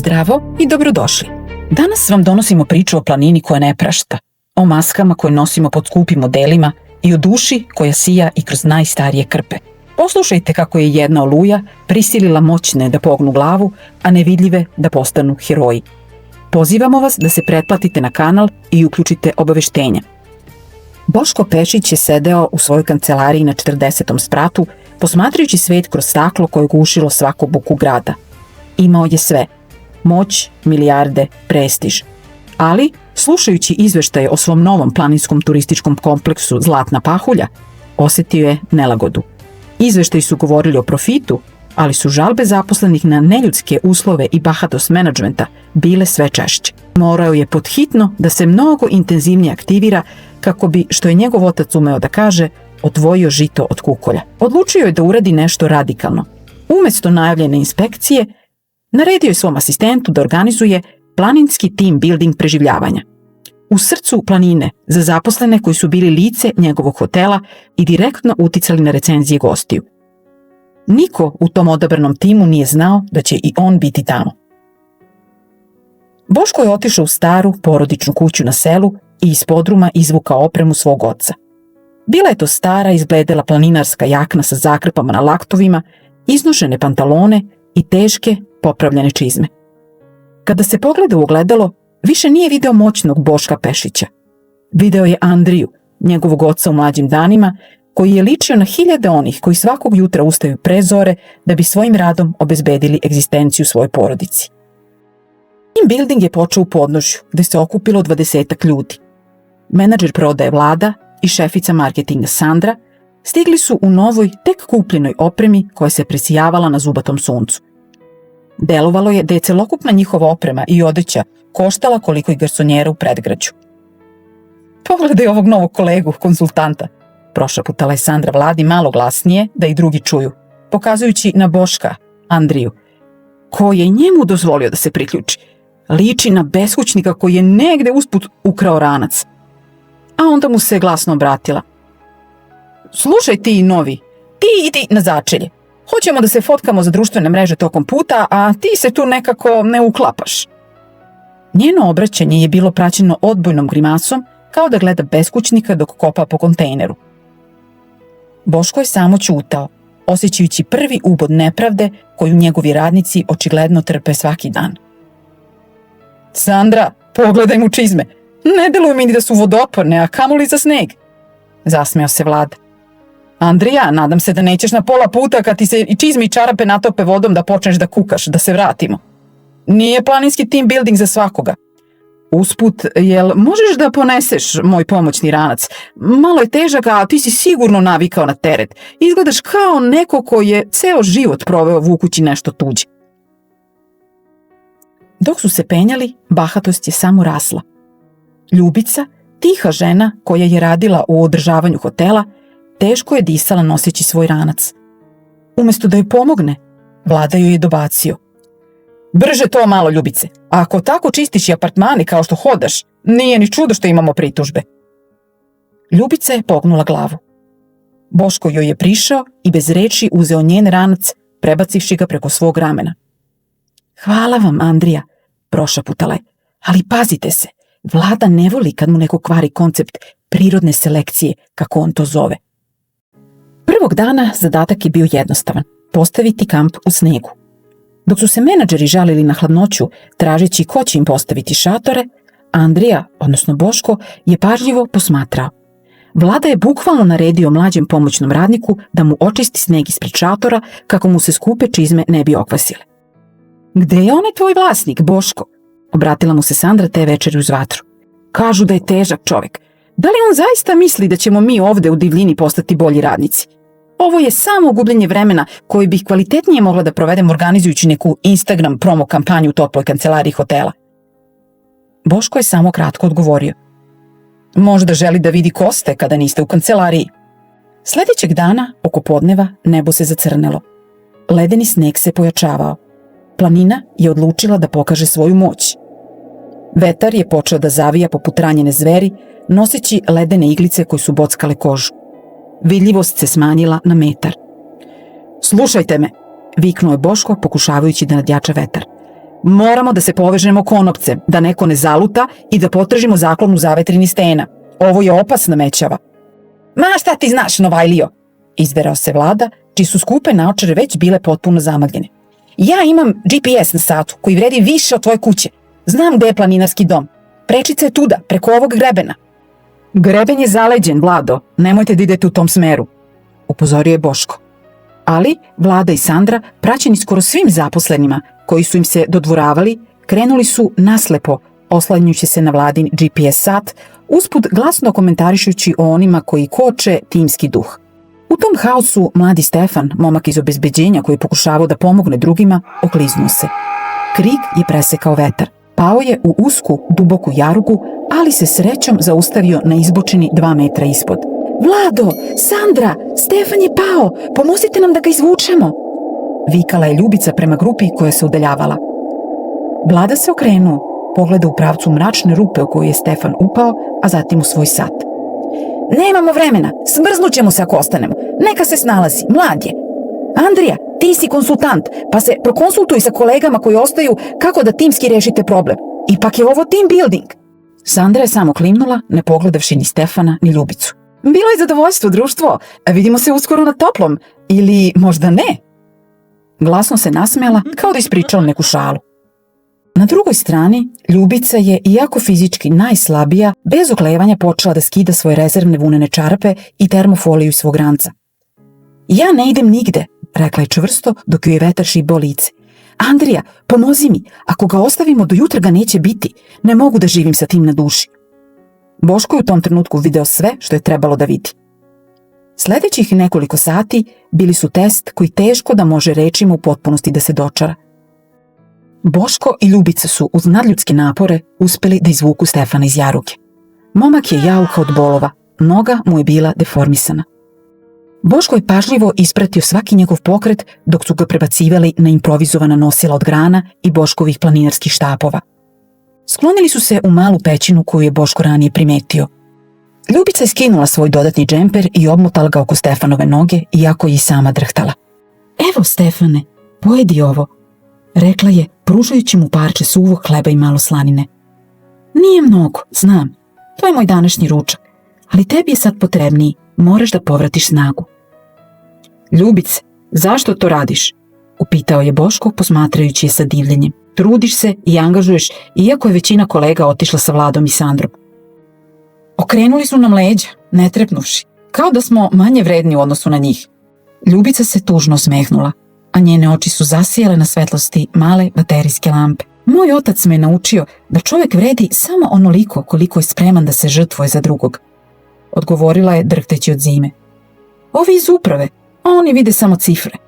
Zdravo i dobrodošli. Danas vam donosimo priču o planini koja ne prašta, o maskama koje nosimo pod skupim modelima i o duši koja sija i kroz najstarije krpe. Poslušajte kako je jedna oluja prisilila moćne da pognu glavu, a nevidljive da postanu heroji. Pozivamo vas da se pretplatite na kanal i uključite obaveštenja. Boško Pešić je sedeo u svojoj kancelariji na 40. spratu, posmatrajući svet kroz staklo koje je gušilo svaku buku grada. Imao je sve: moć, milijarde, prestiž. Ali, slušajući izveštaje o svom novom planinskom turističkom kompleksu Zlatna pahulja, osetio je nelagodu. Izveštaji su govorili o profitu, ali su žalbe zaposlenih na neljudske uslove i bahatost menadžmenta bile sve češće. Morao je podhitno da se mnogo intenzivnije aktivira kako bi, što je njegov otac umeo da kaže, odvojio žito od kukolja. Odlučio je da uradi nešto radikalno. Umesto najavljene inspekcije, naredio je svom asistentu da organizuje planinski team building preživljavanja. U srcu planine, za zaposlene koji su bili lice njegovog hotela i direktno uticali na recenzije gostiju. Niko u tom odabranom timu nije znao da će i on biti tamo. Boško je otišao u staru porodičnu kuću na selu i iz podruma izvukao opremu svog oca. Bila je to stara, izbledela planinarska jakna sa zakrpama na laktovima, iznošene pantalone i teške, popravljene čizme. Kada se pogleda u ogledalo, više nije video moćnog Boška Pešića. Video je Andriju, njegovog oca u mlađim danima, koji je ličio na hiljade onih koji svakog jutra ustaju pre zore da bi svojim radom obezbedili egzistenciju svojoj porodici. Team building je počeo u podnožju, gde se okupilo 20 ljudi. Menadžer prodaje Vlada i šefica marketinga Sandra stigli su u novoj, tek kupljenoj opremi koja se presijavala na zubatom suncu. Delovalo je da je celokupna njihova oprema i odeća koštala koliko i garsonjera u predgrađu. Pogledaj ovog novog kolegu, konsultanta, prošaputala je Sandra Vladi malo glasnije da i drugi čuju, pokazujući na Boška, Andriju, koji je njemu dozvolio da se priključi. Liči na beskućnika koji je negde usput ukrao ranac. A onda mu se glasno obratila. Slušaj ti novi, ti idi na začelje. Hoćemo da se fotkamo za društvene mreže tokom puta, a ti se tu nekako ne uklapaš. Njeno obraćanje je bilo praćeno odbojnom grimasom, kao da gleda beskućnika dok kopa po kontejneru. Boško je samo ćutao, osjećajući prvi ubod nepravde koju njegovi radnici očigledno trpe svaki dan. Sandra, pogledaj mu čizme. Ne deluju mi ni da su vodoporne, a kamoli za sneg. Zasmeo se Vlada. Andrija, nadam se da nećeš na pola puta kad ti se i čizme i čarape natope vodom da počneš da kukaš, da se vratimo. Nije planinski team building za svakoga. Usput, jel možeš da poneseš moj pomoćni ranac? Malo je težak, a ti si sigurno navikao na teret. Izgledaš kao neko ko je ceo život proveo vukući nešto tuđe. Dok su se penjali, bahatost je samo rasla. Ljubica, tiha žena koja je radila u održavanju hotela, teško je disala noseći svoj ranac. Umesto da joj pomogne, Vlada joj je dobacio. Brže to malo, Ljubice. A ako tako čistiš i apartmani kao što hodaš, nije ni čudo što imamo pritužbe. Ljubica je pognula glavu. Boško joj je prišao i bez reči uzeo njen ranac, prebacivši ga preko svog ramena. Hvala vam, Andrija, prošaputala je, ali pazite se, Vlada ne voli kad mu neko kvari koncept prirodne selekcije, kako on to zove. Prvog dana zadatak je bio jednostavan, postaviti kamp u snegu. Dok su se menadžeri žalili na hladnoću, tražeći ko će im postaviti šatore, Andrija, odnosno Boško, je pažljivo posmatrao. Vlada je bukvalno naredio mlađem pomoćnom radniku da mu očisti sneg ispred šatora kako mu se skupe čizme ne bi okvasile. Gde je onaj tvoj vlasnik, Boško? Obratila mu se Sandra te večeri uz vatru. Kažu da je težak čovek. Da li on zaista misli da ćemo mi ovde u divljini postati bolji radnici? Ovo je samo gubljenje vremena koji bih kvalitetnije mogla da provedem organizujući neku Instagram promo kampanju u toploj kancelariji hotela. Boško je samo kratko odgovorio. Možda želi da vidi ko ste kada niste u kancelariji. Sledećeg dana, oko podneva, nebo se zacrnelo. Ledeni sneg se pojačavao. Planina je odlučila da pokaže svoju moć. Vetar je počeo da zavija poput ranjene zveri, noseći ledene iglice koje su bockale kožu. Vidljivost se smanjila na metar. Slušajte me, viknuo je Boško pokušavajući da nadjača vetar. Moramo da se povežemo konopce, da neko ne zaluta i da potražimo zaklon u zavetrini stena. Ovo je opasna mećava. Ma šta ti znaš, Novajlio? Izverao se Vlada, čiji su skupe naočare već bile potpuno zamagljene. Ja imam GPS na satu koji vredi više od tvoje kuće. Znam gde je planinarski dom. Prečica je tuda, preko ovog grebena. Greben je zaleđen, Vlado, nemojte da idete u tom smeru, upozorio je Boško. Ali Vlada i Sandra, praćeni skoro svim zaposlenima koji su im se dodvoravali, krenuli su naslepo, oslanjujući se na Vladin GPS sat, usput glasno komentarišući o onima koji koče timski duh. U tom haosu mladi Stefan, momak iz obezbeđenja koji je pokušavao da pomogne drugima, okliznuo se. Krik je presekao vetar. Pao je u usku, duboku jarugu, ali se srećom zaustavio na izbočini 2 metra ispod. Vlado, Sandra, Stefan je pao, pomozite nam da ga izvučemo, vikala je Ljubica prema grupi koja se udaljavala. Vlada se okrenuo, pogleda u pravcu mračne rupe u koju je Stefan upao, a zatim u svoj sat. Nemamo vremena, smrznućemo se ako ostanemo, neka se snalazi, mlad je. Andrija, ti si konsultant, pa se prokonsultuj sa kolegama koji ostaju kako da timski rešite problem. Ipak je ovo team building. Sandra je samo klimnula, ne pogledavši ni Stefana ni Ljubicu. Bilo je zadovoljstvo, društvo, vidimo se uskoro na toplom, ili možda ne? Glasno se nasmela kao da ispričala neku šalu. Na drugoj strani, Ljubica je, iako fizički najslabija, bez oklevanja počela da skida svoje rezervne vunene čarape i termofoliju iz svog ranca. Ja ne idem nigde, rekla je čvrsto dok joj je vetar šibao lice. Andrija, pomozi mi, ako ga ostavimo do jutra ga neće biti, ne mogu da živim sa tim na duši. Boško je u tom trenutku video sve što je trebalo da vidi. Sledećih nekoliko sati bili su test koji teško da može rečima u potpunosti da se dočara. Boško i Ljubica su uz nadljudske napore uspeli da izvuku Stefana iz jaruge. Momak je jaukao od bolova, noga mu je bila deformisana. Boško je pažljivo ispratio svaki njegov pokret dok su ga prebacivali na improvizovana nosila od grana i Boškovih planinarskih štapova. Sklonili su se u malu pećinu koju je Boško ranije primetio. Ljubica je skinula svoj dodatni džemper i obmotala ga oko Stefanove noge, iako je i sama drhtala. Evo, Stefane, pojedi ovo, rekla je, pružajući mu parče suvog hleba i malo slanine. Nije mnogo, znam, to je moj današnji ručak, ali tebi je sad potrebniji, moraš da povratiš snagu. Ljubice, zašto to radiš? Upitao je Boško, posmatrajući je sa divljenjem. Trudiš se i angažuješ, iako je većina kolega otišla sa Vladom i Sandrom. Okrenuli su nam leđa, ne trepnuši, kao da smo manje vredni u odnosu na njih. Ljubica se tužno osmehnula, a njene oči su zasijale na svetlosti male baterijske lampe. Moj otac me naučio da čovjek vredi samo onoliko koliko je spreman da se žrtvuje za drugog, odgovorila je drhtajući od zime. Ovi iz uprave, oni vide samo cifre.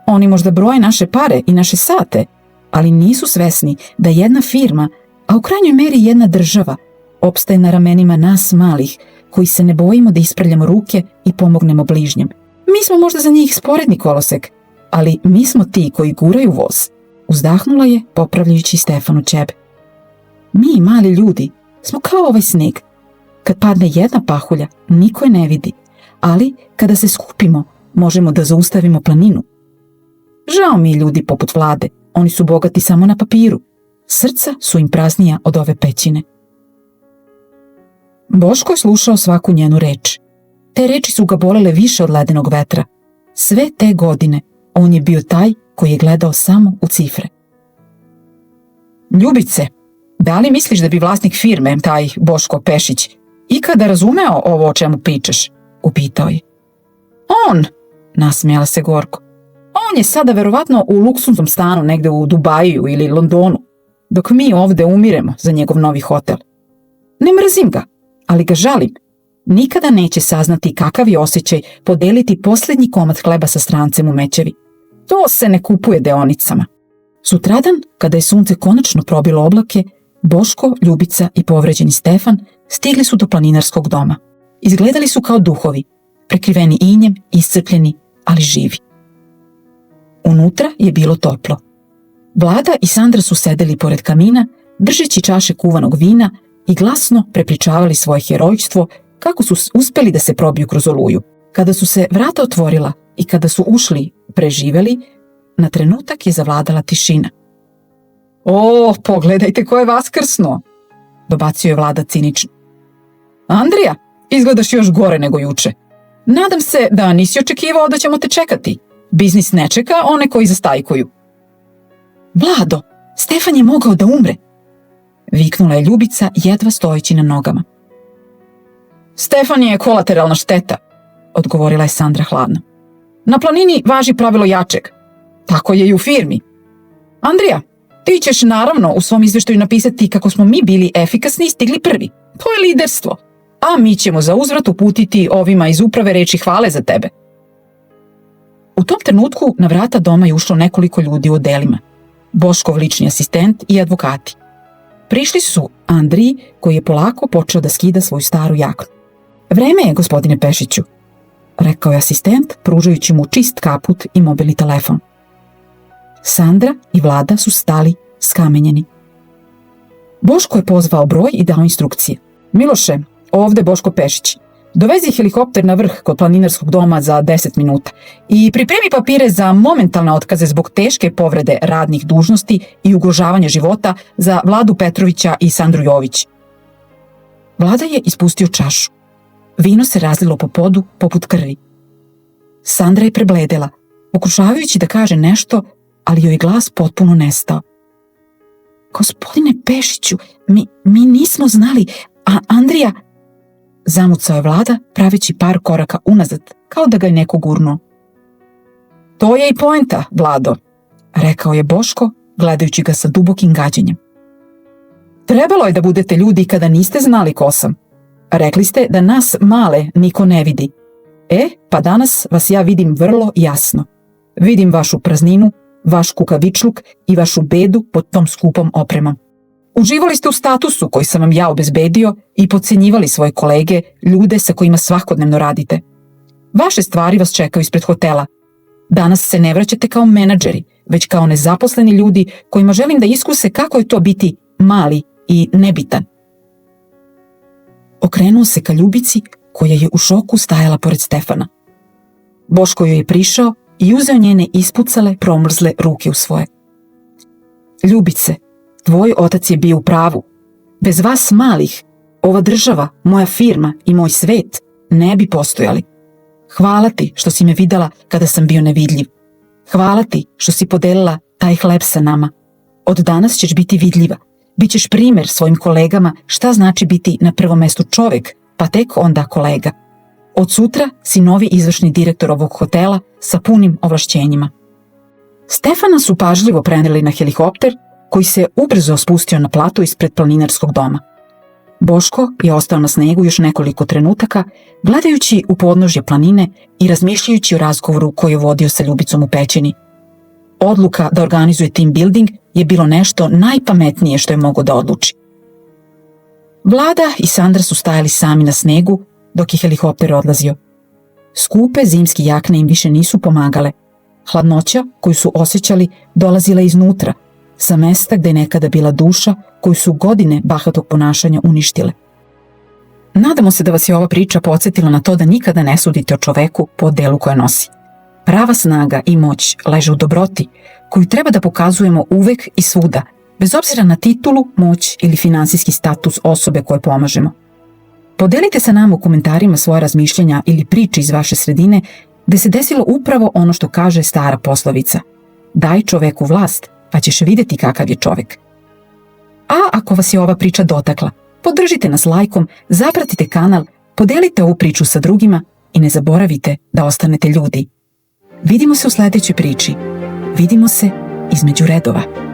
Oni možda broje naše pare i naše sate, ali nisu svesni da jedna firma, a u krajnjoj meri jedna država, opstaje na ramenima nas malih, koji se ne bojimo da isprljamo ruke i pomognemo bližnjem. Mi smo možda za njih sporedni kolosek, ali mi smo ti koji guraju voz, uzdahnula je popravljajući Stefanu ćebe. Mi, mali ljudi, smo kao ovaj sneg. Kad padne jedna pahulja, niko je ne vidi, ali kada se skupimo, možemo da zaustavimo planinu. Žao mi ljudi poput Vlade, oni su bogati samo na papiru. Srca su im praznija od ove pećine. Boško je slušao svaku njenu reč. Te reči su ga bolele više od ledenog vetra. Sve te godine on je bio taj koji je gledao samo u cifre. Ljubice, da li misliš da bi vlasnik firme, taj Boško Pešić, ikada razumeo ovo o čemu pričaš? Upitao je. On, nasmijala se gorko. On je sada verovatno u luksuznom stanu negde u Dubaju ili Londonu, dok mi ovde umiremo za njegov novi hotel. Ne mrzim ga, ali ga žalim. Nikada neće saznati kakav je osjećaj podeliti posljednji komad hleba sa strancem u Mećevi. To se ne kupuje deonicama. Sutradan, kada je sunce konačno probilo oblake, Boško, Ljubica i povređeni Stefan stigli su do planinarskog doma. Izgledali su kao duhovi, prekriveni injem, iscrpljeni, ali živi. Unutra je bilo toplo. Vlada i Sandra su sedeli pored kamina, držeći čaše kuvanog vina i glasno prepričavali svoje herojstvo kako su uspeli da se probiju kroz oluju. Kada su se vrata otvorila i kada su ušli preživeli, na trenutak je zavladala tišina. O, pogledajte ko je vaskrsno, dobacio je Vlada cinično. Andrija, izgledaš još gore nego juče. Nadam se da nisi očekivao da ćemo te čekati. Biznis ne čeka one koji zastajkuju. Vlado, Stefan je mogao da umre, viknula je Ljubica jedva stojeći na nogama. Stefan je kolateralna šteta, odgovorila je Sandra hladno. Na planini važi pravilo jačeg. Tako je i u firmi. Andrija, ti ćeš naravno u svom izveštaju napisati kako smo mi bili efikasni i stigli prvi. To je liderstvo. A mi ćemo za uzvrat uputiti ovima iz uprave reči hvale za tebe. U tom trenutku na vrata doma je ušlo nekoliko ljudi u odelima. Boškov lični asistent i advokati. Prišli su Andriji, koji je polako počeo da skida svoju staru jaknu. Vreme je, gospodine Pešiću, rekao je asistent, pružajući mu čist kaput i mobilni telefon. Sandra i Vlada su stali skamenjeni. Boško je pozvao broj i dao instrukcije. Miloše, ovde Boško Pešić. Dovezi helikopter na vrh kod planinarskog doma za 10 minuta i pripremi papire za momentalne otkaze zbog teške povrede radnih dužnosti i ugrožavanja života za Vladu Petrovića i Sandru Jović. Vlada je ispustio čašu. Vino se razlilo po podu poput krvi. Sandra je prebledela, pokušavajući da kaže nešto, ali joj glas potpuno nestao. Gospodine Pešiću, mi nismo znali, a Andrija... Zamucao je Vlada, praveći par koraka unazad, kao da ga je neko gurnuo. To je i poenta, Vlado, rekao je Boško, gledajući ga sa dubokim gađenjem. Trebalo je da budete ljudi kada niste znali ko sam. Rekli ste da nas male niko ne vidi. Pa danas vas ja vidim vrlo jasno. Vidim vašu prazninu, vaš kukavičluk i vašu bedu pod tom skupom opremom. Uživali ste u statusu koji sam vam ja obezbedio i potcenjivali svoje kolege, ljude sa kojima svakodnevno radite. Vaše stvari vas čekaju ispred hotela. Danas se ne vraćate kao menadžeri, već kao nezaposleni ljudi kojima želim da iskuse kako je to biti mali i nebitan. Okrenuo se ka Ljubici, koja je u šoku stajala pored Stefana. Boško joj je prišao i uzeo njene ispucale, promrzle ruke u svoje. Ljubice, tvoj otac je bio u pravu. Bez vas malih, ova država, moja firma i moj svet ne bi postojali. Hvala ti što si me videla kada sam bio nevidljiv. Hvala ti što si podelila taj hleb sa nama. Od danas ćeš biti vidljiva. Bićeš primer svojim kolegama šta znači biti na prvom mestu čovek, pa tek onda kolega. Od sutra si novi izvršni direktor ovog hotela sa punim ovlašćenjima. Stefana su pažljivo preneli na helikopter, koji se ubrzo spustio na platu ispred planinarskog doma. Boško je ostao na snegu još nekoliko trenutaka, gledajući u podnožje planine i razmišljajući o razgovoru koji je vodio sa Ljubicom u pećini. Odluka da organizuje team building je bilo nešto najpametnije što je mogao da odluči. Vlada i Sandra su stajali sami na snegu dok je helikopter odlazio. Skupe zimske jakne im više nisu pomagale. Hladnoća koju su osjećali dolazila iznutra, sa mesta gde je nekada bila duša koju su godine bahatog ponašanja uništile. Nadamo se da vas je ova priča podsjetila na to da nikada ne sudite o čoveku po delu koje nosi. Prava snaga i moć leže u dobroti, koju treba da pokazujemo uvek i svuda, bez obzira na titulu, moć ili finansijski status osobe koje pomažemo. Podelite sa nama u komentarima svoje razmišljanja ili priče iz vaše sredine gde se desilo upravo ono što kaže stara poslovica. Daj čoveku vlast, pa ćeš videti kakav je čovek. A ako vas je ova priča dotakla, podržite nas lajkom, zapratite kanal, podelite ovu priču sa drugima i ne zaboravite da ostanete ljudi. Vidimo se u sledećoj priči. Vidimo se između redova.